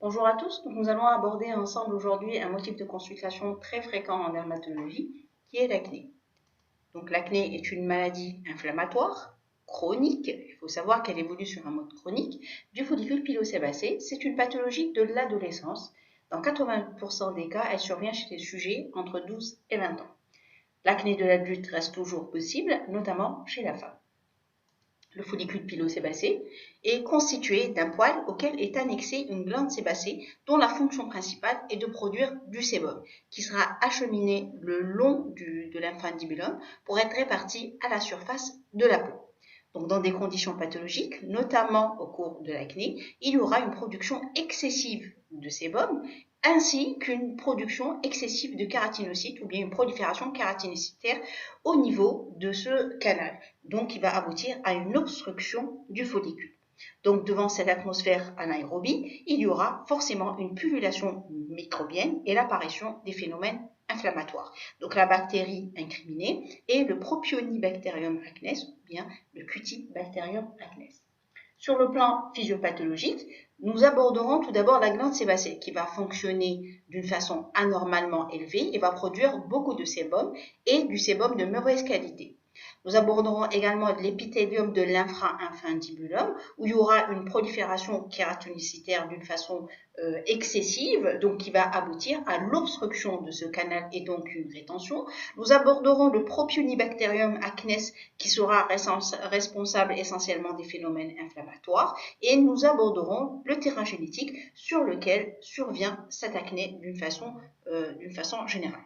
Bonjour à tous, donc nous allons aborder ensemble aujourd'hui un motif de consultation très fréquent en dermatologie qui est l'acné. Donc l'acné est une maladie inflammatoire chronique, il faut savoir qu'elle évolue sur un mode chronique, du follicule pilosébacé. C'est une pathologie de l'adolescence. Dans 80% des cas, elle survient chez les sujets entre 12 et 20 ans. L'acné de l'adulte reste toujours possible, notamment chez la femme. Le follicule pilosébacé est constitué d'un poil auquel est annexée une glande sébacée dont la fonction principale est de produire du sébum qui sera acheminé le long de l'infundibulum pour être réparti à la surface de la peau. Donc, dans des conditions pathologiques, notamment au cours de l'acné, il y aura une production excessive de sébum ainsi qu'une production excessive de kératinocytes ou bien une prolifération kératinocytaire au niveau de ce canal. Donc, il va aboutir à une obstruction du follicule. Donc, devant cette atmosphère anaérobie, il y aura forcément une pullulation microbienne et l'apparition des phénomènes inflammatoires. Donc, la bactérie incriminée est le Propionibacterium acnes ou bien le Cutibacterium acnes. Sur le plan physiopathologique, nous aborderons tout d'abord la glande sébacée qui va fonctionner d'une façon anormalement élevée et va produire beaucoup de sébum et du sébum de mauvaise qualité. Nous aborderons également l'épithélium de l'infra-infundibulum où il y aura une prolifération kératinocytaire d'une façon excessive, donc qui va aboutir à l'obstruction de ce canal et donc une rétention. Nous aborderons le Propionibacterium acnes qui sera responsable essentiellement des phénomènes inflammatoires et nous aborderons le terrain génétique sur lequel survient cette acné d'une façon générale.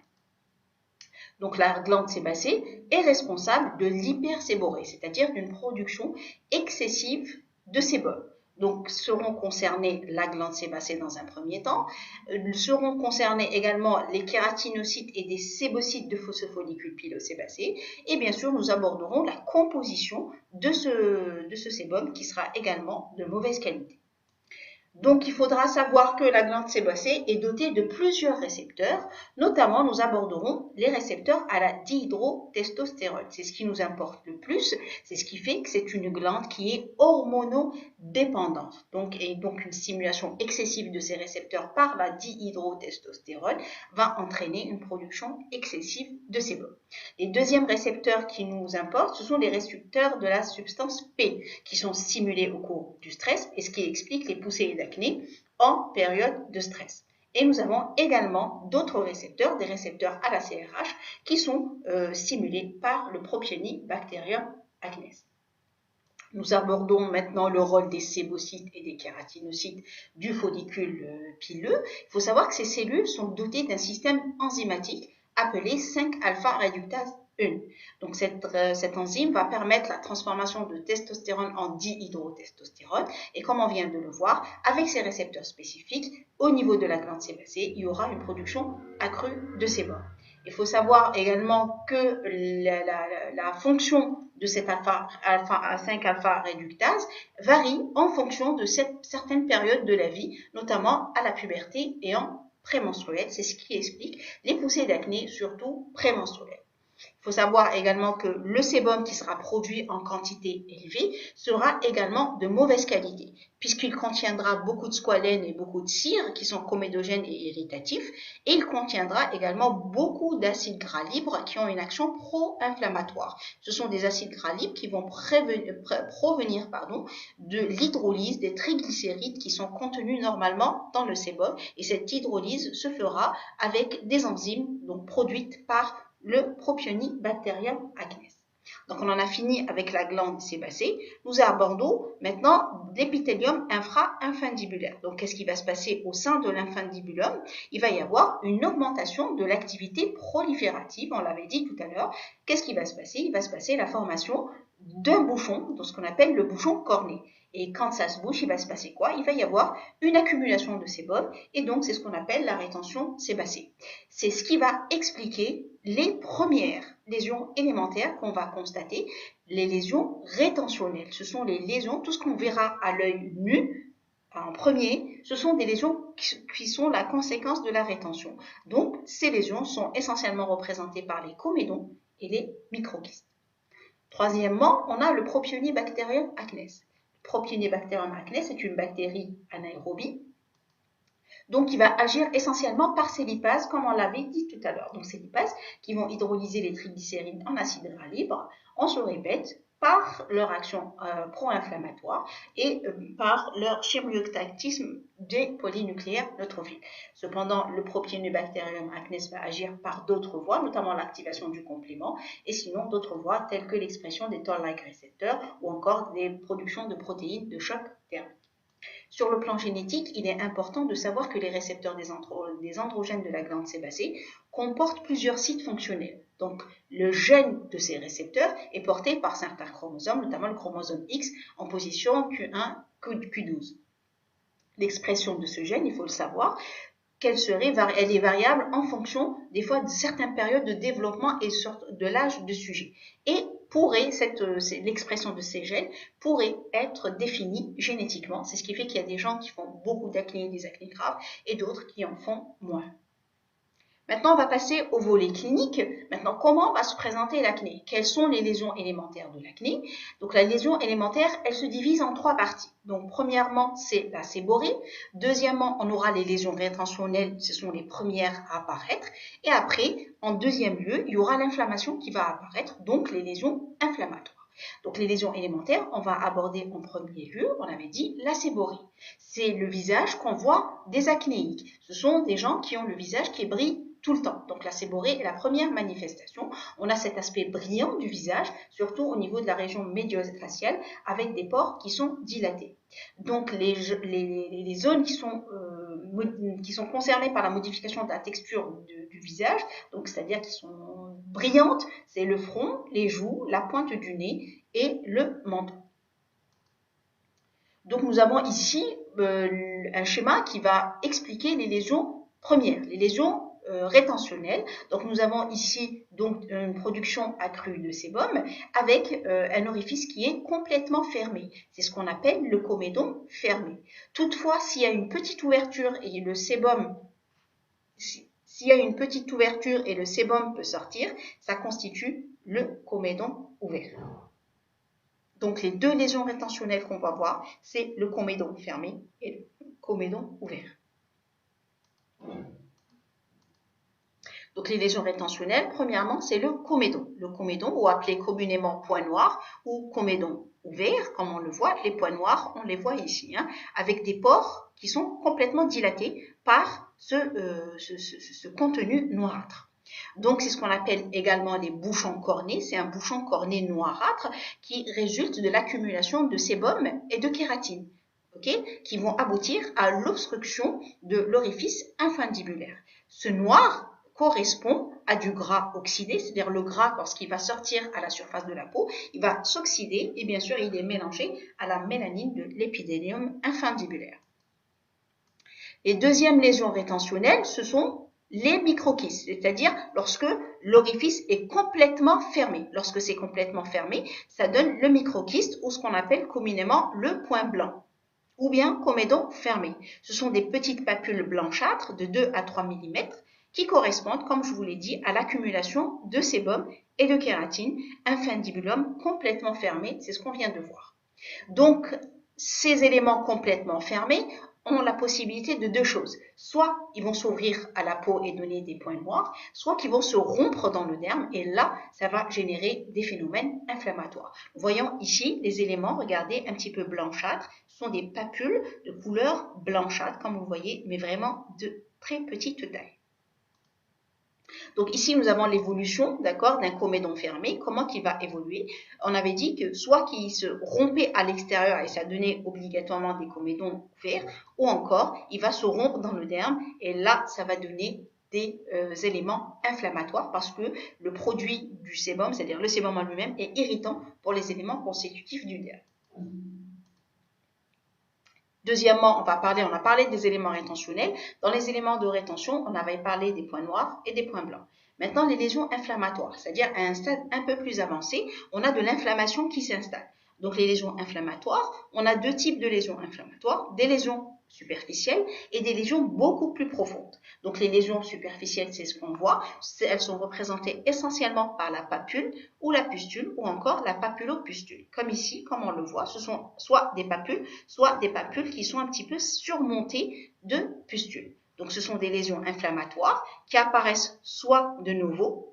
Donc la glande sébacée est responsable de l'hyperséborrhée, c'est-à-dire d'une production excessive de sébum. Donc seront concernées la glande sébacée dans un premier temps, seront concernés également les kératinocytes et des sébocytes de ce follicule pilosébacé, et bien sûr nous aborderons la composition de ce sébum qui sera également de mauvaise qualité. Donc, il faudra savoir que la glande sébacée est dotée de plusieurs récepteurs. Notamment, nous aborderons les récepteurs à la dihydrotestostérone. C'est ce qui nous importe le plus. C'est ce qui fait que c'est une glande qui est hormonodépendante. Donc une stimulation excessive de ces récepteurs par la dihydrotestostérone va entraîner une production excessive de sébum. Les deuxièmes récepteurs qui nous importent, ce sont les récepteurs de la substance P qui sont stimulés au cours du stress et ce qui explique les poussées d'acné en période de stress. Et nous avons également d'autres récepteurs, des récepteurs à la CRH, qui sont stimulés par le Propionibacterium acnes. Nous abordons maintenant le rôle des sébocytes et des kératinocytes du follicule pileux. Il faut savoir que ces cellules sont dotées d'un système enzymatique appelé 5-alpha-réductase 1. Donc cette enzyme va permettre la transformation de testostérone en dihydrotestostérone et comme on vient de le voir, avec ces récepteurs spécifiques, au niveau de la glande sébacée, il y aura une production accrue de sébum. Il faut savoir également que la fonction de cette 5-alpha réductase varie en fonction de certaines périodes de la vie, notamment à la puberté et en prémenstruelle. C'est ce qui explique les poussées d'acné, surtout prémenstruelles. Il faut savoir également que le sébum qui sera produit en quantité élevée sera également de mauvaise qualité, puisqu'il contiendra beaucoup de squalène et beaucoup de cire qui sont comédogènes et irritatifs, et il contiendra également beaucoup d'acides gras libres qui ont une action pro-inflammatoire. Ce sont des acides gras libres qui vont provenir de l'hydrolyse des triglycérides qui sont contenus normalement dans le sébum, et cette hydrolyse se fera avec des enzymes donc produites par le Propionibacterium acnes. Donc on en a fini avec la glande sébacée. Nous abordons maintenant l'épithélium infra-infundibulaire. Donc qu'est-ce qui va se passer au sein de l'infundibulum? Il va y avoir une augmentation de l'activité proliférative, on l'avait dit tout à l'heure. Qu'est-ce qui va se passer? Il va se passer la formation d'un bouchon, dans ce qu'on appelle le bouchon corné. Et quand ça se bouche, il va se passer quoi? Il va y avoir une accumulation de sébum et donc c'est ce qu'on appelle la rétention sébacée. C'est ce qui va expliquer les premières lésions élémentaires qu'on va constater, les lésions rétentionnelles. Ce sont les lésions, tout ce qu'on verra à l'œil nu en premier, ce sont des lésions qui sont la conséquence de la rétention. Donc ces lésions sont essentiellement représentées par les comédons et les microkystes. Troisièmement, on a le Propionibacterium acnes. Le Propionibacterium acnes est une bactérie anaérobie Donc, il va agir essentiellement par ces lipases, comme on l'avait dit tout à l'heure. Donc, ces lipases qui vont hydrolyser les triglycérides en acide gras libre, on se répète, par leur action pro-inflammatoire et par leur chimiotactisme des polynucléaires neutrophiles. Cependant, le Propionibacterium acnes va agir par d'autres voies, notamment l'activation du complément, et sinon d'autres voies telles que l'expression des toll-like récepteurs ou encore des productions de protéines de choc thermique. Sur le plan génétique, il est important de savoir que les récepteurs des androgènes de la glande sébacée comportent plusieurs sites fonctionnels. Donc, le gène de ces récepteurs est porté par certains chromosomes, notamment le chromosome X en position Q1, Q12. L'expression de ce gène, il faut le savoir, elle est variable en fonction des fois de certaines périodes de développement et de l'âge du sujet. Et l'expression de ces gènes pourrait être définie génétiquement. C'est ce qui fait qu'il y a des gens qui font beaucoup d'acné, des acnés graves, et d'autres qui en font moins. Maintenant, on va passer au volet clinique. Maintenant, comment va se présenter l'acné? Quelles sont les lésions élémentaires de l'acné? Donc, la lésion élémentaire, elle se divise en 3 parties. Donc, premièrement, c'est la séborrhée. Deuxièmement, on aura les lésions rétentionnelles, ce sont les premières à apparaître. Et après, en deuxième lieu, il y aura l'inflammation qui va apparaître, donc les lésions inflammatoires. Donc, les lésions élémentaires, on va aborder en premier lieu, on avait dit, la séborrhée. C'est le visage qu'on voit des acnéiques. Ce sont des gens qui ont le visage qui brille tout le temps. Donc la séborrhée est la première manifestation. On a cet aspect brillant du visage, surtout au niveau de la région médio-faciale, avec des pores qui sont dilatés. Donc les zones qui sont concernées par la modification de la texture du visage, donc c'est-à-dire qui sont brillantes, c'est le front, les joues, la pointe du nez et le menton. Donc nous avons ici un schéma qui va expliquer les lésions premières, les lésions rétentionnelles. Donc nous avons ici donc une production accrue de sébum avec un orifice qui est complètement fermé. C'est ce qu'on appelle le comédon fermé. Toutefois, s'il y a une petite ouverture et le sébum peut sortir, ça constitue le comédon ouvert. Donc les 2 lésions rétentionnelles qu'on va voir, c'est le comédon fermé et le comédon ouvert. Donc les lésions rétentionnelles, premièrement, c'est le comédon. Le comédon, ou appelé communément point noir, ou comédon ouvert, comme on le voit, les points noirs, on les voit ici, avec des pores qui sont complètement dilatés par ce contenu noirâtre. Donc, c'est ce qu'on appelle également les bouchons cornés. C'est un bouchon corné noirâtre qui résulte de l'accumulation de sébum et de kératine, qui vont aboutir à l'obstruction de l'orifice infundibulaire. Ce noir correspond à du gras oxydé, c'est-à-dire le gras, lorsqu'il va sortir à la surface de la peau, il va s'oxyder et bien sûr, il est mélangé à la mélanine de l'épidélium infundibulaire. Les deuxièmes lésions rétentionnelles, ce sont les microkystes, c'est-à-dire lorsque l'orifice est complètement fermé. Lorsque c'est complètement fermé, ça donne le microkyste ou ce qu'on appelle communément le point blanc ou bien comédon fermé. Ce sont des petites papules blanchâtres de 2 à 3 mm qui correspondent, comme je vous l'ai dit, à l'accumulation de sébum et de kératine, infundibulum complètement fermé, c'est ce qu'on vient de voir. Donc, ces éléments complètement fermés ont la possibilité de 2 choses. Soit ils vont s'ouvrir à la peau et donner des points noirs, soit qu'ils vont se rompre dans le derme et là, ça va générer des phénomènes inflammatoires. Voyons ici les éléments, regardez, un petit peu blanchâtres, ce sont des papules de couleur blanchâtre, comme vous voyez, mais vraiment de très petite taille. Donc ici, nous avons l'évolution, d'accord, d'un comédon fermé. Comment il va évoluer? On avait dit que soit qu'il se rompait à l'extérieur et ça donnait obligatoirement des comédons ouverts, ou encore, il va se rompre dans le derme et là, ça va donner des éléments inflammatoires parce que le produit du sébum, c'est-à-dire le sébum en lui-même, est irritant pour les éléments constitutifs du derme. Deuxièmement, on a parlé des éléments rétentionnels. Dans les éléments de rétention, on avait parlé des points noirs et des points blancs. Maintenant, les lésions inflammatoires, c'est-à-dire à un stade un peu plus avancé, on a de l'inflammation qui s'installe. Donc, les lésions inflammatoires, on a 2 types de lésions inflammatoires. Des lésions superficielles et des lésions beaucoup plus profondes. Donc les lésions superficielles, c'est ce qu'on voit, elles sont représentées essentiellement par la papule ou la pustule ou encore la papulopustule. Comme ici, comme on le voit, ce sont soit des papules qui sont un petit peu surmontées de pustules. Donc ce sont des lésions inflammatoires qui apparaissent soit de nouveau,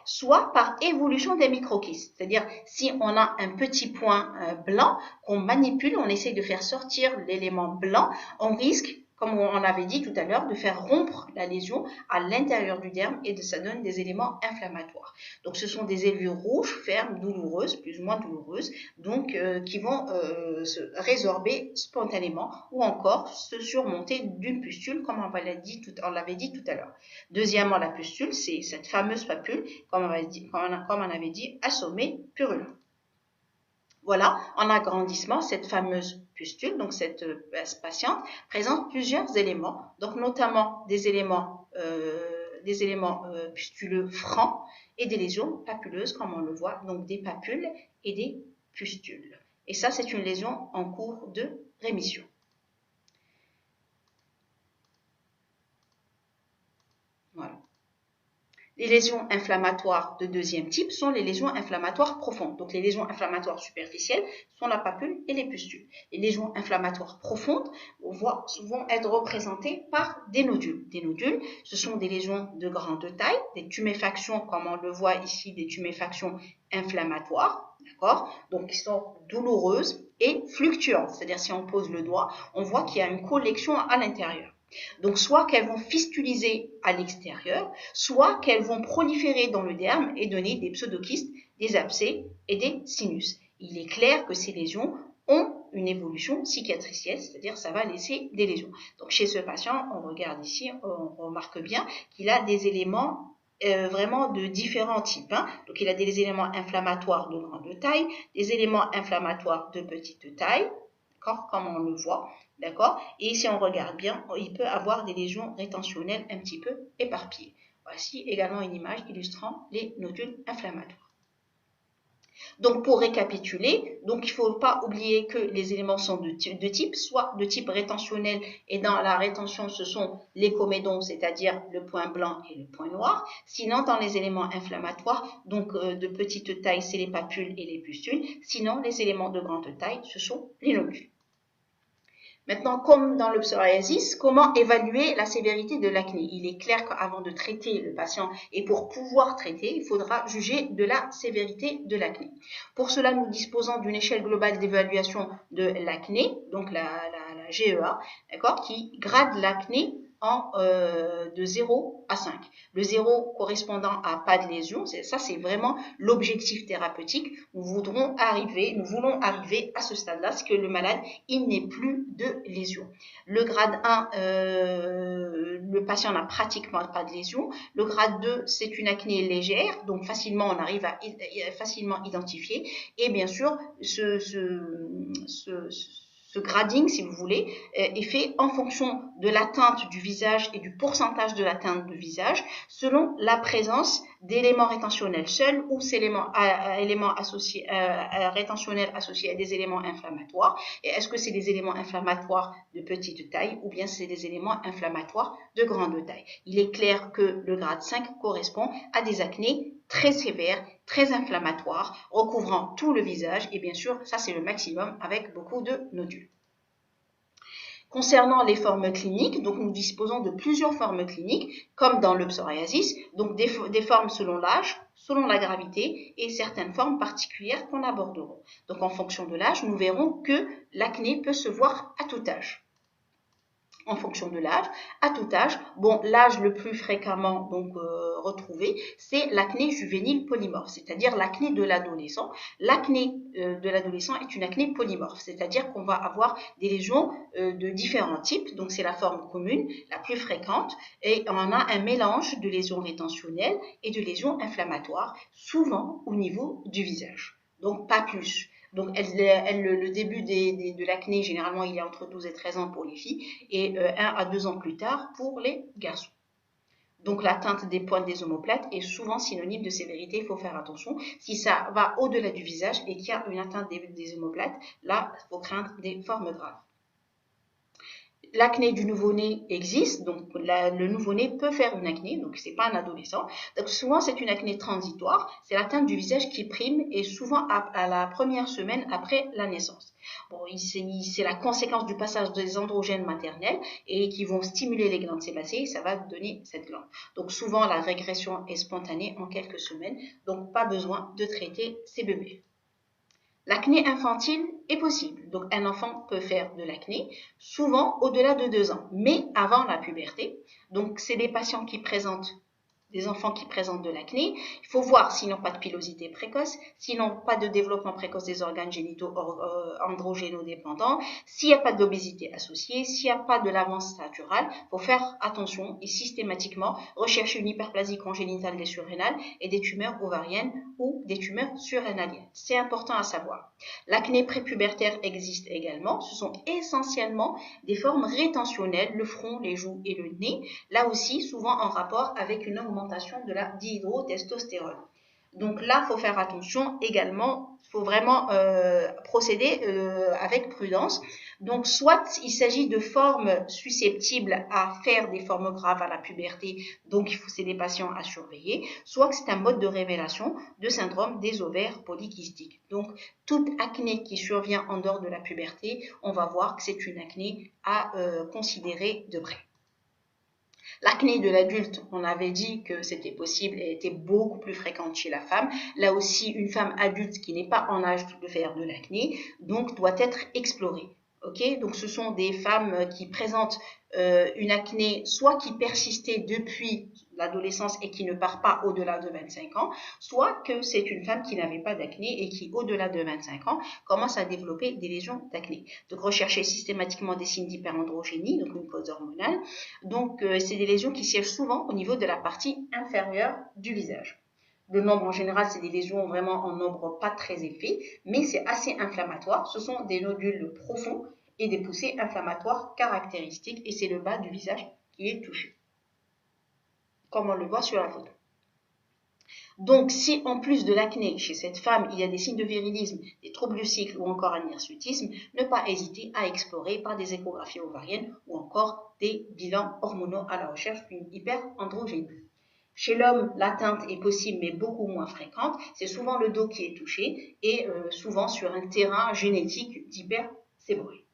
soit par évolution des microkystes. C'est-à-dire, si on a un petit point blanc qu'on manipule, on essaie de faire sortir l'élément blanc, on risque, comme on avait dit tout à l'heure, de faire rompre la lésion à l'intérieur du derme et ça donne des éléments inflammatoires. Donc, ce sont des élevures rouges, fermes, douloureuses, plus ou moins douloureuses, donc qui vont se résorber spontanément ou encore se surmonter d'une pustule, comme on l'avait dit tout à l'heure. Deuxièmement, la pustule, c'est cette fameuse papule, comme on avait dit, assommée purulente. Voilà, en agrandissement, cette fameuse pustule, donc cette patiente, présente plusieurs éléments, donc notamment des éléments pustuleux francs et des lésions papuleuses, comme on le voit, donc des papules et des pustules. Et ça, c'est une lésion en cours de rémission. Voilà. Les lésions inflammatoires de deuxième type sont les lésions inflammatoires profondes. Donc les lésions inflammatoires superficielles sont la papule et les pustules. Les lésions inflammatoires profondes vont être représentées par des nodules. Des nodules, ce sont des lésions de grande taille, des tuméfactions, comme on le voit ici, des tuméfactions inflammatoires, d'accord? Donc qui sont douloureuses et fluctuantes. C'est-à-dire si on pose le doigt, on voit qu'il y a une collection à l'intérieur. Donc, soit qu'elles vont fistuliser à l'extérieur, soit qu'elles vont proliférer dans le derme et donner des pseudokystes, des abcès et des sinus. Il est clair que ces lésions ont une évolution cicatricielle, c'est-à-dire ça va laisser des lésions. Donc, chez ce patient, on regarde ici, on remarque bien qu'il a des éléments vraiment de différents types. Donc, il a des éléments inflammatoires de grande taille, des éléments inflammatoires de petite taille, comme on le voit. D'accord? Et si on regarde bien, il peut avoir des lésions rétentionnelles un petit peu éparpillées. Voici également une image illustrant les nodules inflammatoires. Donc, pour récapituler, donc il ne faut pas oublier que les éléments sont de type, soit de type rétentionnel, et dans la rétention, ce sont les comédons, c'est-à-dire le point blanc et le point noir. Sinon, dans les éléments inflammatoires, donc de petite taille, c'est les papules et les pustules. Sinon, les éléments de grande taille, ce sont les nodules. Maintenant, comme dans le psoriasis, comment évaluer la sévérité de l'acné? Il est clair qu'avant de traiter le patient et pour pouvoir traiter, il faudra juger de la sévérité de l'acné. Pour cela, nous disposons d'une échelle globale d'évaluation de l'acné, donc la GEA, d'accord, qui grade l'acné de 0 à 5. Le 0 correspondant à pas de lésion, ça c'est vraiment l'objectif thérapeutique. Nous voulons arriver à ce stade-là, c'est que le malade, il n'ait plus de lésion. Le grade 1, le patient n'a pratiquement pas de lésion. Le grade 2, c'est une acné légère, donc facilement on arrive à facilement identifier. Et bien sûr, ce grading, si vous voulez, est fait en fonction de la teinte du visage et du pourcentage de la teinte du visage, selon la présence d'éléments rétentionnels seuls ou éléments associés, rétentionnels associés à des éléments inflammatoires. Et est-ce que c'est des éléments inflammatoires de petite taille ou bien c'est des éléments inflammatoires de grande taille? Il est clair que le grade 5 correspond à des acnés très sévères, très inflammatoires, recouvrant tout le visage et bien sûr, ça c'est le maximum avec beaucoup de nodules. Concernant les formes cliniques, donc nous disposons de plusieurs formes cliniques, comme dans le psoriasis, donc des formes selon l'âge, selon la gravité et certaines formes particulières qu'on abordera. Donc en fonction de l'âge, nous verrons que l'acné peut se voir à tout âge. En fonction de l'âge, à tout âge. Bon, l'âge le plus fréquemment donc retrouvé, c'est l'acné juvénile polymorphe, c'est-à-dire l'acné de l'adolescent. L'acné de l'adolescent est une acné polymorphe, c'est-à-dire qu'on va avoir des lésions de différents types. Donc c'est la forme commune, la plus fréquente, et on a un mélange de lésions rétentionnelles et de lésions inflammatoires, souvent au niveau du visage. Donc pas plus. Donc, le début de l'acné, généralement, il est entre 12 et 13 ans pour les filles et 1 à 2 ans plus tard pour les garçons. Donc, l'atteinte des pointes des omoplates est souvent synonyme de sévérité. Il faut faire attention. Si ça va au-delà du visage et qu'il y a une atteinte des omoplates, là, il faut craindre des formes graves. l'acné du nouveau-né existe, donc le nouveau-né peut faire une acné, donc c'est pas un adolescent. Donc souvent c'est une acné transitoire, c'est la teinte du visage qui prime et souvent à la première semaine après la naissance. Bon, c'est la conséquence du passage des androgènes maternels et qui vont stimuler les glandes sébacées et ça va donner cette glande. Donc souvent la régression est spontanée en quelques semaines, donc pas besoin de traiter ces bébés. L'acné infantile est possible. Donc, un enfant peut faire de l'acné, souvent au-delà de 2 ans, mais avant la puberté. Donc, c'est des patients qui présentent des enfants qui présentent de l'acné. Il faut voir s'ils n'ont pas de pilosité précoce, s'ils n'ont pas de développement précoce des organes génitaux androgénodépendants, s'il n'y a pas d'obésité associée, s'il n'y a pas de l'avance naturelle. Il faut faire attention et systématiquement rechercher une hyperplasie congénitale des surrénales et des tumeurs ovariennes ou des tumeurs surrénaliennes. C'est important à savoir. L'acné prépubertaire existe également. Ce sont essentiellement des formes rétentionnelles, le front, les joues et le nez. Là aussi, souvent en rapport avec une augmentation de la dihydrotestostérone. Donc là, il faut faire attention également, il faut vraiment procéder avec prudence. Donc soit il s'agit de formes susceptibles à faire des formes graves à la puberté, donc c'est des patients à surveiller, soit que c'est un mode de révélation de syndrome des ovaires polykystiques. Donc toute acné qui survient en dehors de la puberté, on va voir que c'est une acné à considérer de près. L'acné de l'adulte, on avait dit que c'était possible et était beaucoup plus fréquente chez la femme. Là aussi, une femme adulte qui n'est pas en âge de faire de l'acné, donc doit être explorée. Okay, donc ce sont des femmes qui présentent une acné soit qui persistait depuis l'adolescence et qui ne part pas au-delà de 25 ans, soit que c'est une femme qui n'avait pas d'acné et qui, au-delà de 25 ans, commence à développer des lésions d'acné. Donc rechercher systématiquement des signes d'hyperandrogénie, donc une cause hormonale. Donc c'est des lésions qui siègent souvent au niveau de la partie inférieure du visage. Le nombre en général, c'est des lésions vraiment en nombre pas très élevé, mais c'est assez inflammatoire. Ce sont des nodules profonds et des poussées inflammatoires caractéristiques et c'est le bas du visage qui est touché, comme on le voit sur la photo. Donc, si en plus de l'acné chez cette femme, il y a des signes de virilisme, des troubles du cycle ou encore un hirsutisme, ne pas hésiter à explorer par des échographies ovariennes ou encore des bilans hormonaux à la recherche d'une hyperandrogénie. Chez l'homme, l'atteinte est possible mais beaucoup moins fréquente. C'est souvent le dos qui est touché et souvent sur un terrain génétique d'hyperséborrhée.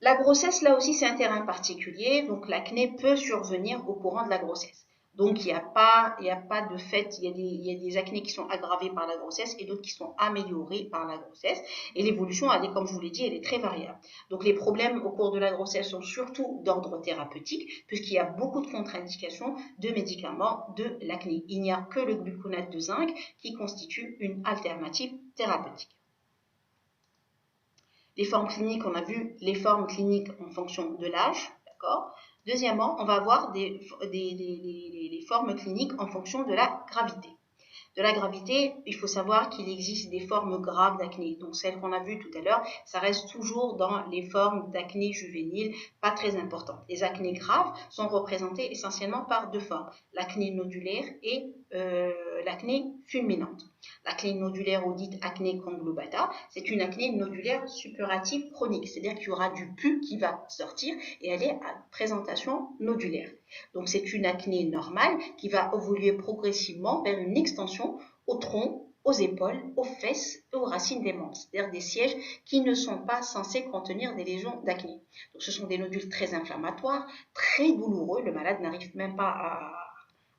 La grossesse, là aussi, c'est un terrain particulier. Donc, l'acné peut survenir au courant de la grossesse. Donc, il n'y a pas de fait, il y a des acnés qui sont aggravés par la grossesse et d'autres qui sont améliorés par la grossesse. Et l'évolution, comme je vous l'ai dit, elle est très variable. Donc, les problèmes au cours de la grossesse sont surtout d'ordre thérapeutique, puisqu'il y a beaucoup de contre-indications de médicaments de l'acné. Il n'y a que le gluconate de zinc qui constitue une alternative thérapeutique. Les formes cliniques, on a vu les formes cliniques en fonction de l'âge, d'accord. Deuxièmement, on va avoir les formes cliniques en fonction de la gravité. De la gravité, il faut savoir qu'il existe des formes graves d'acné. Donc celles qu'on a vues tout à l'heure, ça reste toujours dans les formes d'acné juvénile, pas très importantes. Les acnés graves sont représentés essentiellement par deux formes, l'acné nodulaire et l'acné fulminante. L'acné nodulaire ou dite acné conglobata, c'est une acné nodulaire suppurative chronique, c'est-à-dire qu'il y aura du pus qui va sortir et elle est à présentation nodulaire. Donc c'est une acné normale qui va évoluer progressivement vers une extension au tronc, aux épaules, aux fesses et aux racines des membres, c'est-à-dire des sièges qui ne sont pas censés contenir des lésions d'acné. Donc ce sont des nodules très inflammatoires, très douloureux, le malade n'arrive même pas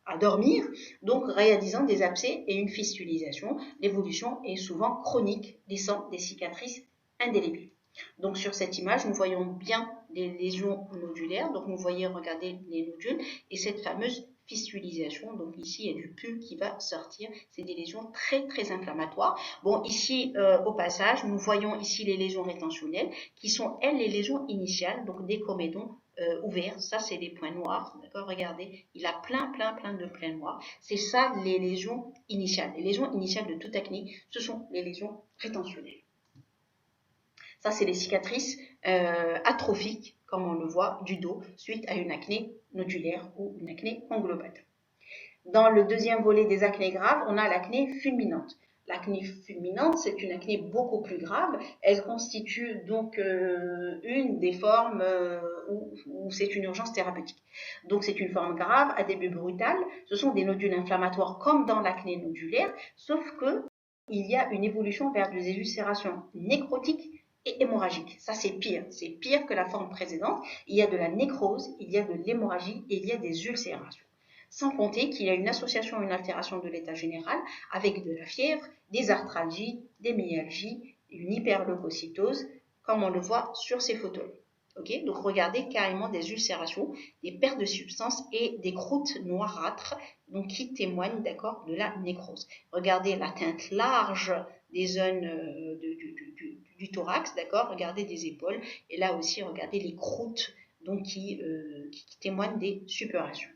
à dormir, donc réalisant des abcès et une fistulisation. L'évolution est souvent chronique, laissant des cicatrices indélébiles. Donc sur cette image, nous voyons bien les lésions nodulaires. Donc vous voyez, regardez les nodules et cette fameuse fistulisation. Donc ici, il y a du pus qui va sortir. C'est des lésions très très inflammatoires. Bon, ici, au passage, nous voyons ici les lésions rétentionnelles qui sont, elles, les lésions initiales, donc des comédons ouverts. Ça, c'est des points noirs. D'accord, regardez, il a plein de points noirs. C'est ça les lésions initiales. Les lésions initiales de toute acné, ce sont les lésions rétentionnelles. Ça, c'est les cicatrices atrophiques, comme on le voit, du dos, suite à une acné nodulaire ou une acné conglobate. Dans le deuxième volet des acnés graves, on a l'acné fulminante. L'acné fulminante, c'est une acné beaucoup plus grave. Elle constitue donc une des formes où c'est une urgence thérapeutique. Donc c'est une forme grave à début brutal. Ce sont des nodules inflammatoires comme dans l'acné nodulaire, sauf que il y a une évolution vers des ulcérations nécrotiques et hémorragiques. Ça c'est pire que la forme précédente. Il y a de la nécrose, il y a de l'hémorragie et il y a des ulcérations. Sans compter qu'il y a une association, une altération de l'état général avec de la fièvre, des arthralgies, des myalgies, une hyperleucocytose, comme on le voit sur ces photos. Okay, donc regardez carrément des ulcérations, des pertes de substance et des croûtes noirâtres donc, qui témoignent de la nécrose. Regardez la teinte large des zones du thorax, d'accord. Regardez des épaules et là aussi regardez les croûtes donc, qui témoignent des suppurations.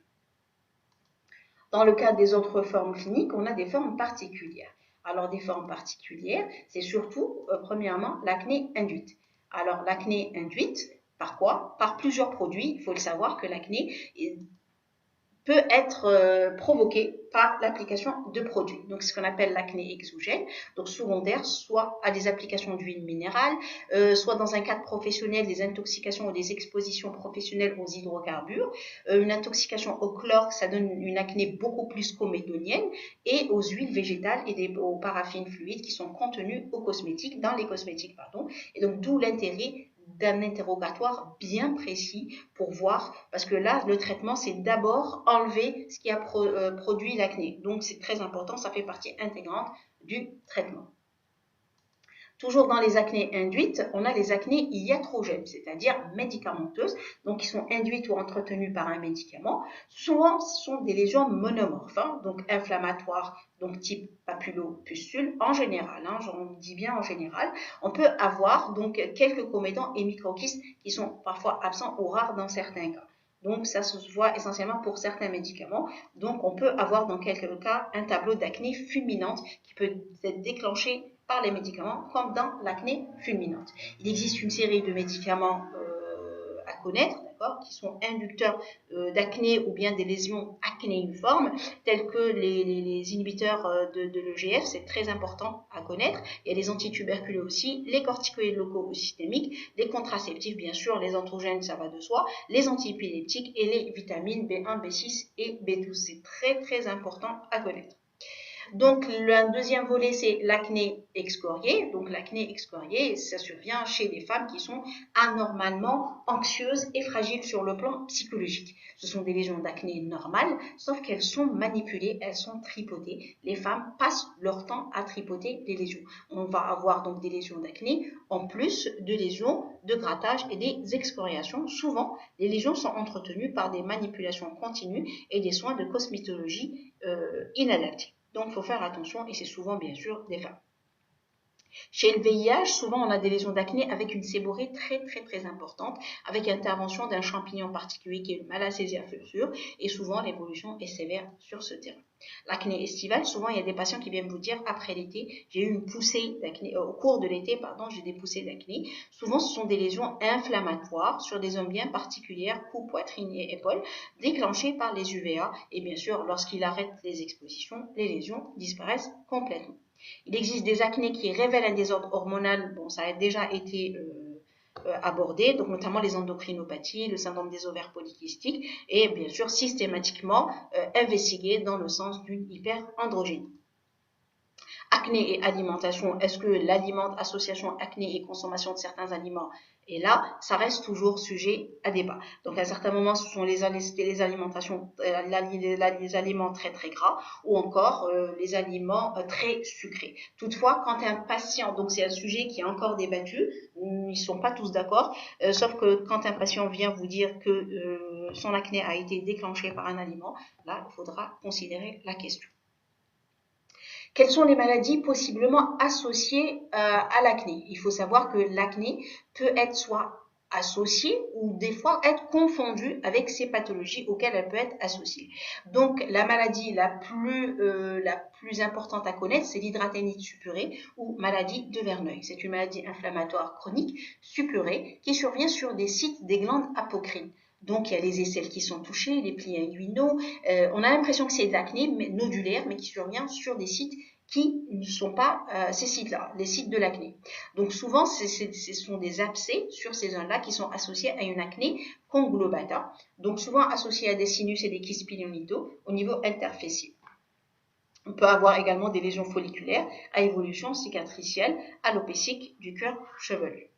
Dans le cas des autres formes cliniques, on a des formes particulières. Alors, des formes particulières, c'est surtout, premièrement, l'acné induite. Alors, l'acné induite, par quoi? Par plusieurs produits. Il faut le savoir que l'acné peut être provoqué par l'application de produits. Donc, ce qu'on appelle l'acné exogène, donc secondaire, soit à des applications d'huile minérale, soit dans un cadre professionnel, des intoxications ou des expositions professionnelles aux hydrocarbures. Une intoxication au chlore, ça donne une acné beaucoup plus comédonienne, et aux huiles végétales et aux paraffines fluides qui sont contenues aux cosmétiques, dans les cosmétiques, pardon. Et donc, d'où l'intérêt d'un interrogatoire bien précis pour voir, parce que là, le traitement, c'est d'abord enlever ce qui a produit l'acné. Donc, c'est très important, ça fait partie intégrante du traitement. Toujours dans les acnés induites, on a les acnés iatrogènes, c'est-à-dire médicamenteuses, donc qui sont induites ou entretenues par un médicament. Souvent, ce sont des lésions monomorphes, donc inflammatoires, donc type papulopustule en général, j'en dis bien en général. On peut avoir donc quelques comédons et microkystes qui sont parfois absents ou rares dans certains cas. Donc, ça se voit essentiellement pour certains médicaments. Donc, on peut avoir dans quelques cas un tableau d'acné fulminante qui peut être déclenché par les médicaments, comme dans l'acné fulminante. Il existe une série de médicaments à connaître, d'accord, qui sont inducteurs d'acné ou bien des lésions acnéiformes, tels que les inhibiteurs de l'EGF, c'est très important à connaître. Il y a les antituberculeux aussi, les corticoïdes locaux ou systémiques, les contraceptifs, bien sûr, les androgènes, ça va de soi, les antiépileptiques et les vitamines B1, B6 et B12. C'est très, très important à connaître. Donc, le deuxième volet, c'est l'acné excoriée. Donc, l'acné excoriée, ça survient chez des femmes qui sont anormalement anxieuses et fragiles sur le plan psychologique. Ce sont des lésions d'acné normales, sauf qu'elles sont manipulées, elles sont tripotées. Les femmes passent leur temps à tripoter les lésions. On va avoir donc des lésions d'acné en plus de lésions de grattage et des excoriations. Souvent, les lésions sont entretenues par des manipulations continues et des soins de cosmétologie inadaptés. Donc, il faut faire attention et c'est souvent, bien sûr, des femmes. Chez le VIH, souvent, on a des lésions d'acné avec une séborrhée très, très, très importante, avec intervention d'un champignon particulier qui est le Malassezia fuscus, et souvent, l'évolution est sévère sur ce terrain. L'acné estivale, souvent, il y a des patients qui viennent vous dire, après l'été, j'ai eu une poussée d'acné, au cours de l'été, j'ai des poussées d'acné. Souvent, ce sont des lésions inflammatoires sur des zones bien particulières, cou, poitrine et épaules, déclenchées par les UVA, et bien sûr, lorsqu'il arrête les expositions, les lésions disparaissent complètement. Il existe des acnés qui révèlent un désordre hormonal, bon, ça a déjà été abordé, donc notamment les endocrinopathies, le syndrome des ovaires polykystiques, et bien sûr systématiquement investigué dans le sens d'une hyperandrogénie. Acné et alimentation, est-ce que association acné et consommation de certains aliments est là? Ça reste toujours sujet à débat. Donc à certains moments, ce sont les alimentations, les aliments très très gras ou encore les aliments très sucrés. Toutefois, quand un patient, donc c'est un sujet qui est encore débattu, ils ne sont pas tous d'accord, sauf que quand un patient vient vous dire que son acné a été déclenché par un aliment, là, il faudra considérer la question. Quelles sont les maladies possiblement associées à l'acné? Il faut savoir que l'acné peut être soit associée ou des fois être confondue avec ces pathologies auxquelles elle peut être associée. Donc la maladie la plus importante à connaître, c'est l'hydrathénite suppurée ou maladie de Verneuil. C'est une maladie inflammatoire chronique suppurée qui survient sur des sites des glandes apocrines. Donc, il y a les aisselles qui sont touchés, les plis inguinaux. On a l'impression que c'est de l'acné nodulaire, mais qui survient sur des sites qui ne sont pas ces sites-là, les sites de l'acné. Donc souvent, ce sont des abcès sur ces zones-là qui sont associés à une acné conglobata, donc souvent associés à des sinus et des kystes pilonidaux au niveau interfessier. On peut avoir également des lésions folliculaires à évolution cicatricielle alopécique du cuir chevelu.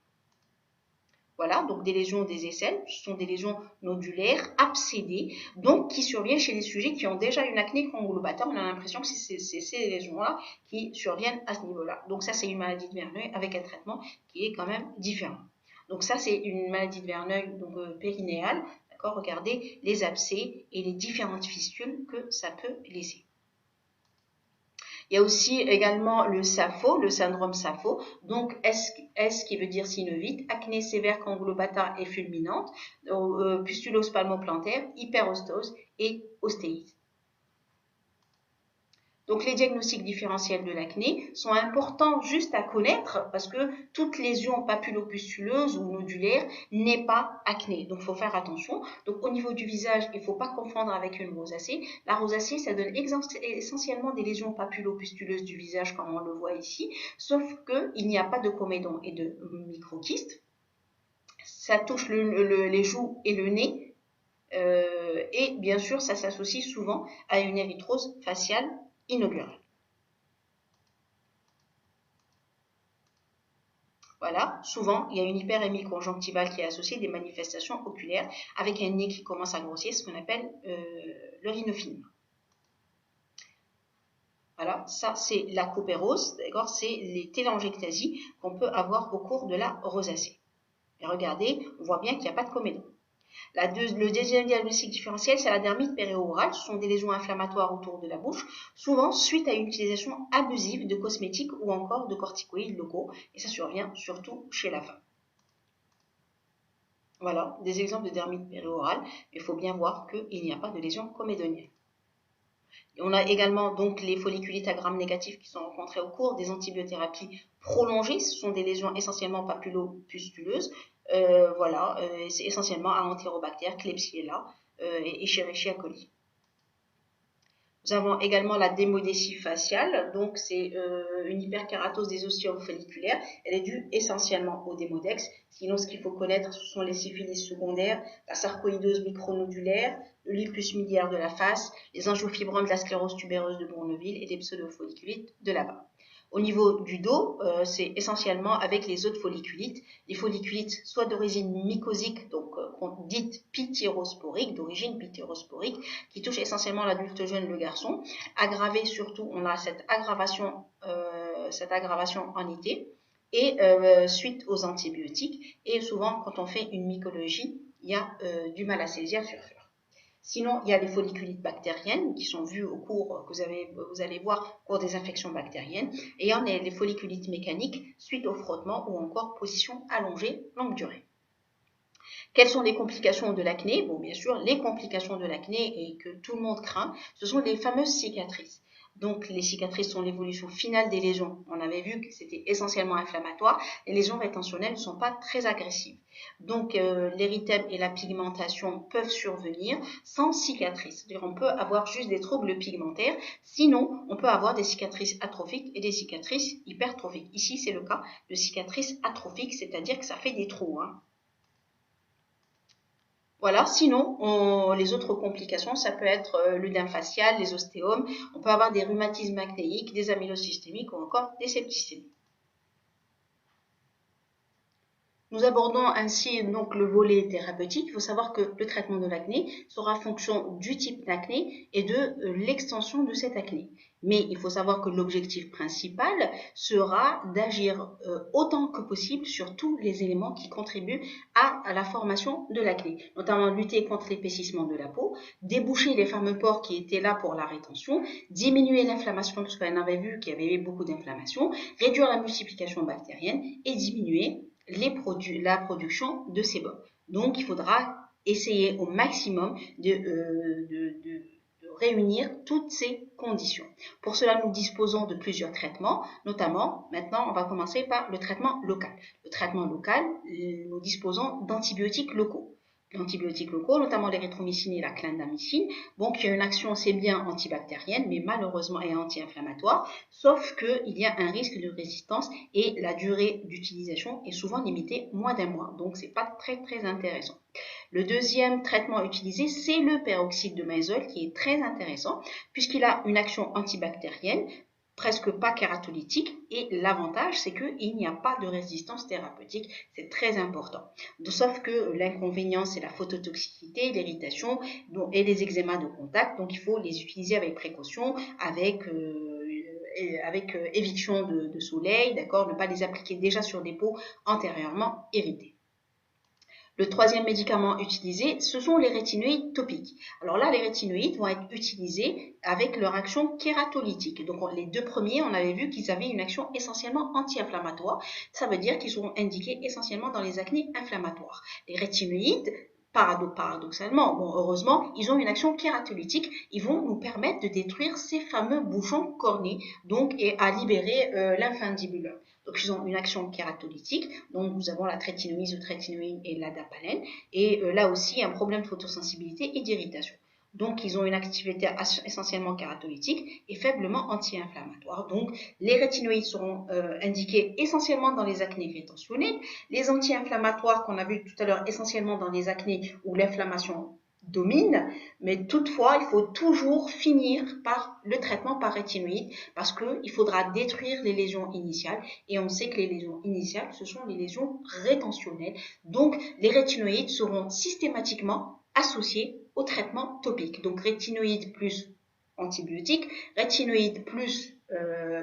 Voilà, donc des lésions des aisselles, ce sont des lésions nodulaires, abcédées, donc qui surviennent chez les sujets qui ont déjà une acné conglobata. On a l'impression que c'est ces lésions-là qui surviennent à ce niveau-là. Donc ça, c'est une maladie de Verneuil avec un traitement qui est quand même différent. Donc ça, c'est une maladie de Verneuil donc, périnéale. D'accord, regardez les abcès et les différentes fistules que ça peut laisser. Il y a aussi également le SAPHO, le syndrome SAPHO, donc S qui veut dire synovite, acné sévère conglobata et fulminante, pustulose palmoplantaire, hyperostose et ostéite. Donc les diagnostics différentiels de l'acné sont importants juste à connaître parce que toute lésion papulopustuleuse ou nodulaire n'est pas acné. Donc il faut faire attention. Donc au niveau du visage, il ne faut pas confondre avec une rosacée. La rosacée, ça donne essentiellement des lésions papulopustuleuses du visage comme on le voit ici, sauf qu'il n'y a pas de comédon et de microkystes. Ça touche les joues et le nez. Et bien sûr, ça s'associe souvent à une érythrose faciale inaugurale. Voilà, souvent, il y a une hyperémie conjonctivale qui est associée à des manifestations oculaires avec un nez qui commence à grossir, ce qu'on appelle le rhinophilie. Voilà, ça c'est la copérose, d'accord, c'est les télangiectasies qu'on peut avoir au cours de la rosacée. Et regardez, on voit bien qu'il n'y a pas de comédon. Le deuxième diagnostic différentiel, c'est la dermite périorale. Ce sont des lésions inflammatoires autour de la bouche, souvent suite à une utilisation abusive de cosmétiques ou encore de corticoïdes locaux. Et ça survient surtout chez la femme. Voilà, des exemples de dermite périorale. Il faut bien voir qu'il n'y a pas de lésion comédonienne. Et on a également donc les folliculites à gram négatifs qui sont rencontrés au cours des antibiothérapies prolongées. Ce sont des lésions essentiellement papulopustuleuses. Voilà, c'est essentiellement à Enterobacter, Klebsiella et Escherichia coli. Nous avons également la démodécie faciale, donc c'est une hyperkératose des ostiomes folliculaires. Elle est due essentiellement au démodex. Sinon, ce qu'il faut connaître, ce sont les syphilis secondaires, la sarcoïdose micronodulaire, le lupus miliaire de la face, les angiofibromes de la sclérose tubéreuse de Bourneville et les pseudofolliculites de là-bas. Au niveau du dos, c'est essentiellement avec les autres folliculites. Les folliculites soit d'origine mycosique, donc dites pithyrosporiques, d'origine pithyrosporique, qui touchent essentiellement l'adulte jeune, le garçon. Aggravé surtout, on a cette aggravation en été et suite aux antibiotiques. Et souvent, quand on fait une mycologie, il y a du malassezia furfur. Sinon, il y a les folliculites bactériennes qui sont vues au cours, que vous allez voir au cours des infections bactériennes. Et il y en a les folliculites mécaniques suite au frottement ou encore position allongée longue durée. Quelles sont les complications de l'acné? Bon, bien sûr, les complications de l'acné et que tout le monde craint, ce sont les fameuses cicatrices. Donc, les cicatrices sont l'évolution finale des lésions. On avait vu que c'était essentiellement inflammatoire. Les lésions rétentionnelles ne sont pas très agressives. Donc, l'érythème et la pigmentation peuvent survenir sans cicatrice. C'est-à-dire, on peut avoir juste des troubles pigmentaires. Sinon, on peut avoir des cicatrices atrophiques et des cicatrices hypertrophiques. Ici, c'est le cas de cicatrices atrophiques, c'est-à-dire que ça fait des trous. Voilà, sinon, les autres complications, ça peut être l'œdème facial, les ostéomes, on peut avoir des rhumatismes acnéiques, des amyloses systémiques ou encore des septicémies. Nous abordons ainsi donc le volet thérapeutique. Il faut savoir que le traitement de l'acné sera fonction du type d'acné et de l'extension de cette acné. Mais il faut savoir que l'objectif principal sera d'agir autant que possible sur tous les éléments qui contribuent à la formation de l'acné, notamment lutter contre l'épaississement de la peau, déboucher les fameux pores qui étaient là pour la rétention, diminuer l'inflammation parce qu'on avait vu qu'il y avait beaucoup d'inflammation, réduire la multiplication bactérienne et diminuer la production de sébum. Donc, il faudra essayer au maximum de réunir toutes ces conditions. Pour cela, nous disposons de plusieurs traitements, notamment, maintenant, on va commencer par le traitement local. Le traitement local, nous disposons d'antibiotiques locaux. Antibiotiques locaux, notamment l'érythromycine et la clindamycine, bon, qui ont une action, c'est bien antibactérienne, mais malheureusement et anti-inflammatoire, sauf qu'il y a un risque de résistance et la durée d'utilisation est souvent limitée moins d'un mois, donc c'est pas très intéressant. Le deuxième traitement utilisé, c'est le peroxyde de benzoyle, qui est très intéressant, puisqu'il a une action antibactérienne, presque pas kératolytique, et l'avantage c'est qu'il n'y a pas de résistance thérapeutique, c'est très important. Sauf que l'inconvénient c'est la phototoxicité, l'irritation et les eczémas de contact, donc il faut les utiliser avec précaution, avec éviction de soleil, d'accord, ne pas les appliquer déjà sur des peaux antérieurement irritées. Le troisième médicament utilisé, ce sont les rétinoïdes topiques. Alors là, les rétinoïdes vont être utilisés avec leur action kératolytique. Donc les deux premiers, on avait vu qu'ils avaient une action essentiellement anti-inflammatoire. Ça veut dire qu'ils seront indiqués essentiellement dans les acnés inflammatoires. Les rétinoïdes, paradoxalement, bon, heureusement, ils ont une action kératolytique. Ils vont nous permettre de détruire ces fameux bouchons cornés, donc, et à libérer l'infundibulum. Donc, ils ont une action kératolytique. Donc, nous avons la trétinoïde, isotrétinoïne et l'adapalène. Et là aussi, un problème de photosensibilité et d'irritation. Donc, ils ont une activité essentiellement kératolytique et faiblement anti-inflammatoire. Donc, les rétinoïdes seront indiqués essentiellement dans les acnés rétentionnels. Les anti-inflammatoires qu'on a vu tout à l'heure essentiellement dans les acnés où l'inflammation domine, mais toutefois, il faut toujours finir par le traitement par rétinoïde parce qu'il faudra détruire les lésions initiales et on sait que les lésions initiales, ce sont les lésions rétentionnelles. Donc, les rétinoïdes seront systématiquement associés au traitement topique. Donc, rétinoïde plus antibiotique, rétinoïde plus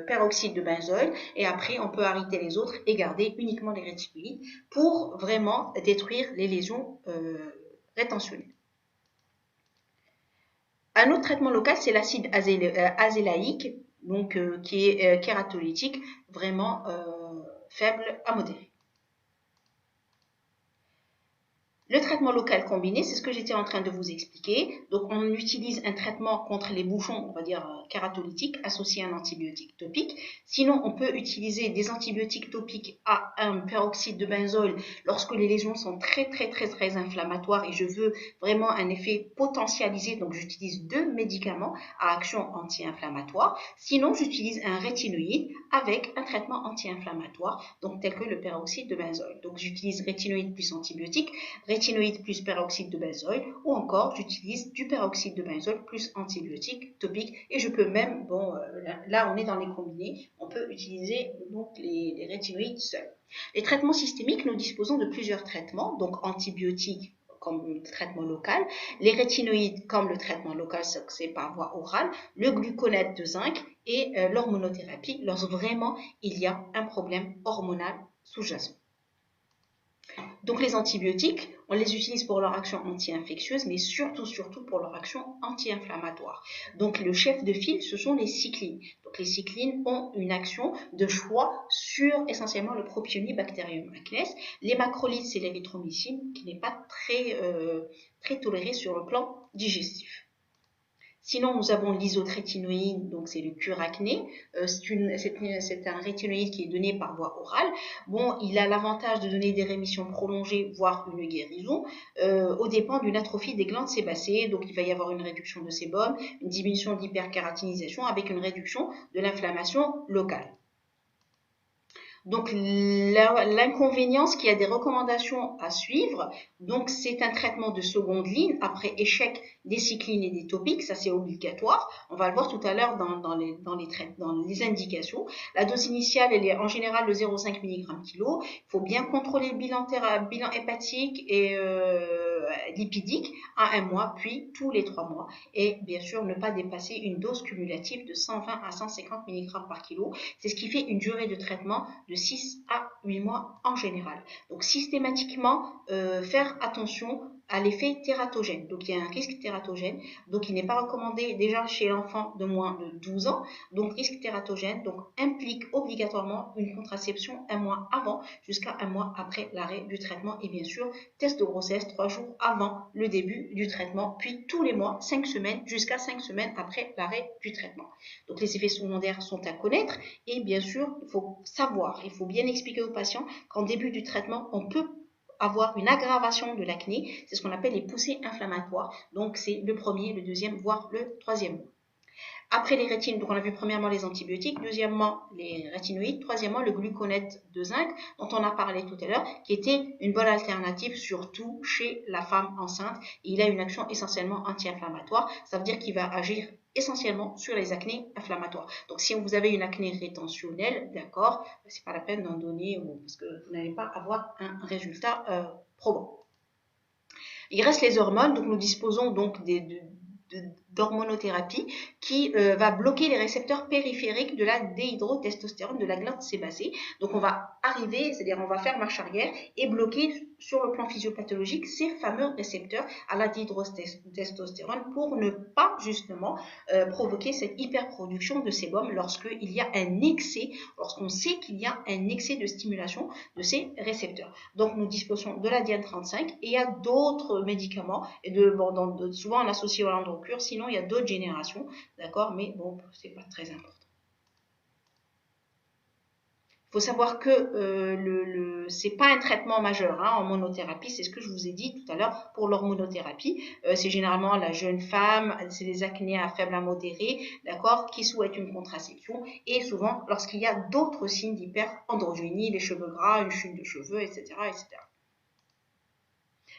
peroxyde de benzoyle et après on peut arrêter les autres et garder uniquement les rétinoïdes pour vraiment détruire les lésions rétentionnelles. Un autre traitement local, c'est l'acide azélaïque, donc, qui est kératolytique, vraiment faible à modéré. Le traitement local combiné, c'est ce que j'étais en train de vous expliquer. Donc, on utilise un traitement contre les bouchons, on va dire kératolytiques, associé à un antibiotique topique. Sinon, on peut utiliser des antibiotiques topiques à un peroxyde de benzoyle lorsque les lésions sont très inflammatoires et je veux vraiment un effet potentialisé. Donc, j'utilise deux médicaments à action anti-inflammatoire. Sinon, j'utilise un rétinoïde avec un traitement anti-inflammatoire, donc tel que le peroxyde de benzoyle. Donc, j'utilise rétinoïde plus antibiotique, rétinoïde plus peroxyde de benzoyle ou encore j'utilise du peroxyde de benzoyle plus antibiotique topique et je peux même, bon là on est dans les combinés, on peut utiliser donc les rétinoïdes seuls. Les traitements systémiques, nous disposons de plusieurs traitements, donc antibiotiques comme traitement local, les rétinoïdes comme le traitement local, c'est par voie orale, le gluconate de zinc et l'hormonothérapie lorsque vraiment il y a un problème hormonal sous-jacent. Donc les antibiotiques, on les utilise pour leur action anti-infectieuse, mais surtout pour leur action anti-inflammatoire. Donc le chef de file, ce sont les cyclines. Donc les cyclines ont une action de choix sur essentiellement le Propionibacterium acnes. Les macrolides, c'est l'érythromycine, qui n'est pas très tolérée sur le plan digestif. Sinon, nous avons l'isotrétinoïde, donc c'est le curacné. C'est un rétinoïde qui est donné par voie orale. Bon, il a l'avantage de donner des rémissions prolongées, voire une guérison, aux dépens d'une atrophie des glandes sébacées. Donc, il va y avoir une réduction de sébum, une diminution de l'hyperkératinisation avec une réduction de l'inflammation locale. Donc l'inconvénient, c'est qu'il y a des recommandations à suivre. Donc c'est un traitement de seconde ligne après échec des cyclines et des topiques, ça c'est obligatoire. On va le voir tout à l'heure dans les indications. La dose initiale, elle est en général de 0,5 mg/kg. Il faut bien contrôler le bilan hépatique et lipidique à 1 mois, puis tous les 3 mois. Et bien sûr, ne pas dépasser une dose cumulative de 120 à 150 mg/kg. C'est ce qui fait une durée de traitement de 6 à 8 mois en général. Donc systématiquement, faire attention à l'effet tératogène. Donc il y a un risque tératogène, donc il n'est pas recommandé déjà chez l'enfant de moins de 12 ans. Donc risque tératogène donc implique obligatoirement une contraception 1 mois avant jusqu'à 1 mois après l'arrêt du traitement et bien sûr test de grossesse 3 jours avant le début du traitement, puis tous les mois 5 semaines jusqu'à 5 semaines après l'arrêt du traitement. Donc les effets secondaires sont à connaître et bien sûr il faut savoir, il faut bien expliquer aux patients qu'en début du traitement on peut avoir une aggravation de l'acné. C'est ce qu'on appelle les poussées inflammatoires. Donc, c'est le premier, le deuxième, voire le troisième mois. Après les rétines, donc on a vu premièrement les antibiotiques, deuxièmement les rétinoïdes, troisièmement le gluconate de zinc dont on a parlé tout à l'heure, qui était une bonne alternative surtout chez la femme enceinte. Et il a une action essentiellement anti-inflammatoire, ça veut dire qu'il va agir essentiellement sur les acnés inflammatoires. Donc si vous avez une acné rétentionnelle, d'accord, c'est pas la peine d'en donner parce que vous n'allez pas avoir un résultat probant. Il reste les hormones, donc nous disposons donc d'hormonothérapie qui va bloquer les récepteurs périphériques de la déhydrotestostérone de la glande sébacée. Donc on va arriver, c'est-à-dire on va faire marche arrière et bloquer sur le plan physiopathologique ces fameux récepteurs à la déhydrotestostérone pour ne pas justement provoquer cette hyperproduction de sébum lorsqu'il y a un excès, lorsqu'on sait qu'il y a un excès de stimulation de ces récepteurs. Donc nous disposons de la Diane 35 et il y a d'autres médicaments, et souvent on associe au Landrocure, sinon il y a d'autres générations, d'accord, mais bon, c'est pas très important. Il faut savoir que c'est pas un traitement majeur en monothérapie, c'est ce que je vous ai dit tout à l'heure pour l'hormonothérapie. C'est généralement la jeune femme, c'est des acnés à faible à modéré, d'accord, qui souhaitent une contraception et souvent lorsqu'il y a d'autres signes d'hyperandrogénie, les cheveux gras, une chute de cheveux, etc., etc.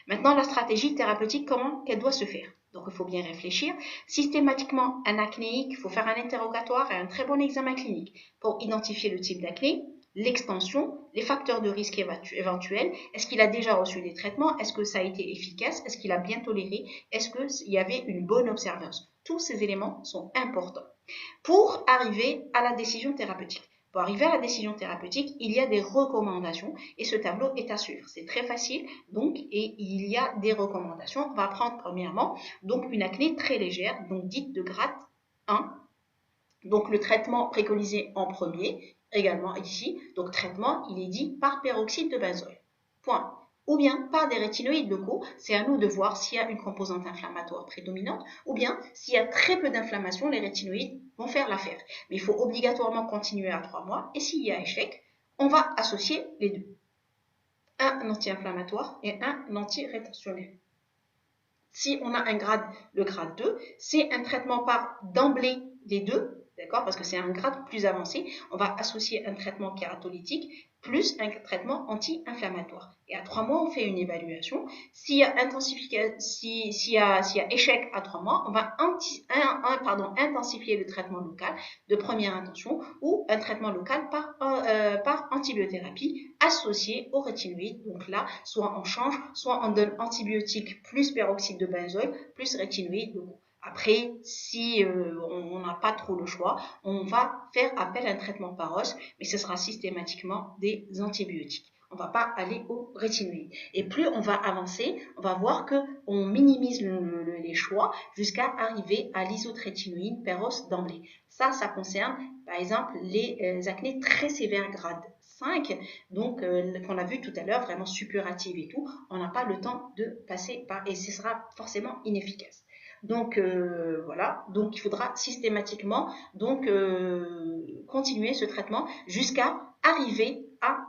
Maintenant, la stratégie thérapeutique, comment qu'elle doit se faire? Donc, il faut bien réfléchir. Systématiquement, un acnéique, il faut faire un interrogatoire et un très bon examen clinique pour identifier le type d'acné, l'extension, les facteurs de risque éventuels. Est-ce qu'il a déjà reçu des traitements? Est-ce que ça a été efficace? Est-ce qu'il a bien toléré? Est-ce qu'il y avait une bonne observance? Tous ces éléments sont importants pour arriver à la décision thérapeutique. Pour arriver à la décision thérapeutique, il y a des recommandations et ce tableau est à suivre. C'est très facile, donc, et il y a des recommandations. On va prendre premièrement donc une acné très légère, donc dite de grade 1. Donc le traitement préconisé en premier, également ici, donc traitement, il est dit par peroxyde de benzoïle. Point. Ou bien par des rétinoïdes locaux, c'est à nous de voir s'il y a une composante inflammatoire prédominante, ou bien s'il y a très peu d'inflammation, les rétinoïdes vont faire l'affaire. Mais il faut obligatoirement continuer à 3 mois, et s'il y a échec, on va associer les deux. Un anti-inflammatoire et un anti-rétentionnel. Si on a le grade 2, c'est un traitement par d'emblée les deux, d'accord, parce que c'est un grade plus avancé. On va associer un traitement kératolytique plus un traitement anti-inflammatoire. Et à 3 mois, on fait une évaluation. S'il y a échec à 3 mois, on va intensifier le traitement local de première intention ou un traitement local par antibiothérapie associé au rétinoïde. Donc là, soit on change, soit on donne antibiotique plus peroxyde de benzoïle plus rétinoïde locaux. Après, si on n'a pas trop le choix, on va faire appel à un traitement par os, mais ce sera systématiquement des antibiotiques. On ne va pas aller au rétinoïde. Et plus on va avancer, on va voir qu'on minimise les choix jusqu'à arriver à l'isotrétinoïne per os d'emblée. Ça concerne par exemple les acnés très sévères grade 5, donc qu'on a vu tout à l'heure, vraiment suppurative et tout. On n'a pas le temps de passer par, et ce sera forcément inefficace. Donc voilà, donc il faudra systématiquement continuer ce traitement jusqu'à arriver à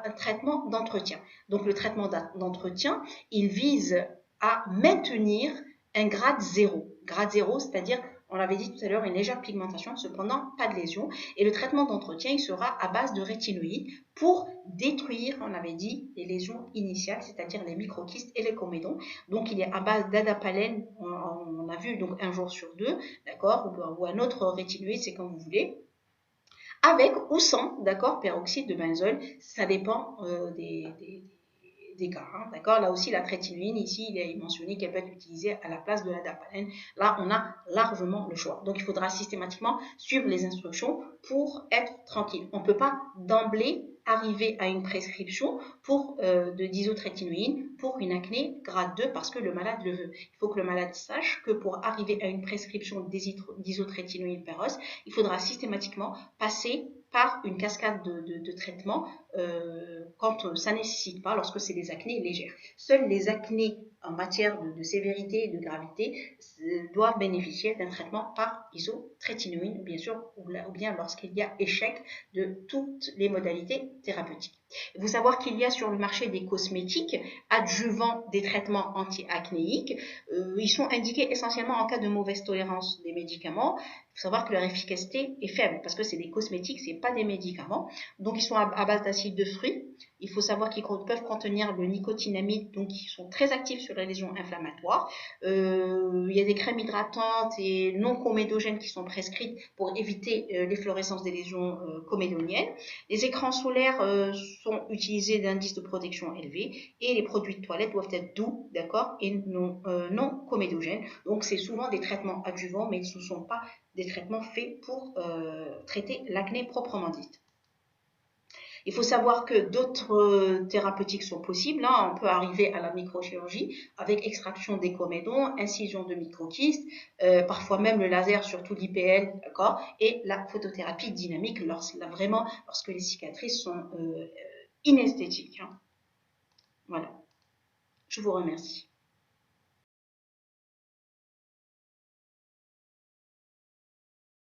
un traitement d'entretien. Donc le traitement d'entretien, il vise à maintenir un grade 0. Grade 0, c'est-à-dire, on l'avait dit tout à l'heure, une légère pigmentation, cependant pas de lésion. Et le traitement d'entretien, il sera à base de rétinoïdes pour détruire, on avait dit, les lésions initiales, c'est-à-dire les microkystes et les comédons. Donc il est à base d'adapalène, on a vu donc 1 jour sur 2, d'accord, ou un autre rétinoïde, c'est comme vous voulez. Avec ou sans, d'accord, peroxyde de benzoïle, ça dépend des cas, d'accord. Là aussi, la trétinoïne, ici, il est mentionné qu'elle peut être utilisée à la place de la dapalène. Là, on a largement le choix. Donc, il faudra systématiquement suivre les instructions pour être tranquille. On ne peut pas d'emblée arriver à une prescription d'isotrétinoïne pour une acné grade 2 parce que le malade le veut. Il faut que le malade sache que pour arriver à une prescription d'isotrétinoïne per os, il faudra systématiquement passer par une cascade de traitements quand ça ne nécessite pas, lorsque c'est des acnés légères. Seules les acnés en matière de sévérité et de gravité doivent bénéficier d'un traitement par isotrétinoïne, bien sûr, ou bien lorsqu'il y a échec de toutes les modalités thérapeutiques. Il faut savoir qu'il y a sur le marché des cosmétiques adjuvant des traitements anti-acnéiques. Ils sont indiqués essentiellement en cas de mauvaise tolérance des médicaments. Il faut savoir que leur efficacité est faible parce que c'est des cosmétiques, c'est pas des médicaments. Donc ils sont à base d'acide de fruits. Il faut savoir qu'ils peuvent contenir le nicotinamide, donc ils sont très actifs sur les lésions inflammatoires. Il y a des crèmes hydratantes et non comédogènes qui sont prescrites pour éviter l'efflorescence des lésions comédoniennes. Les écrans solaires sont utilisés d'indices de protection élevés et les produits de toilette doivent être doux, d'accord, et non comédogènes. Donc c'est souvent des traitements adjuvants, mais ce ne sont pas des traitements faits pour traiter l'acné proprement dite. Il faut savoir que d'autres thérapeutiques sont possibles. Hein. On peut arriver à la microchirurgie avec extraction des comédons, incision de microkystes, parfois même le laser, surtout l'IPL, d'accord, et la photothérapie dynamique lorsque les cicatrices sont inesthétiques. Hein. Voilà. Je vous remercie.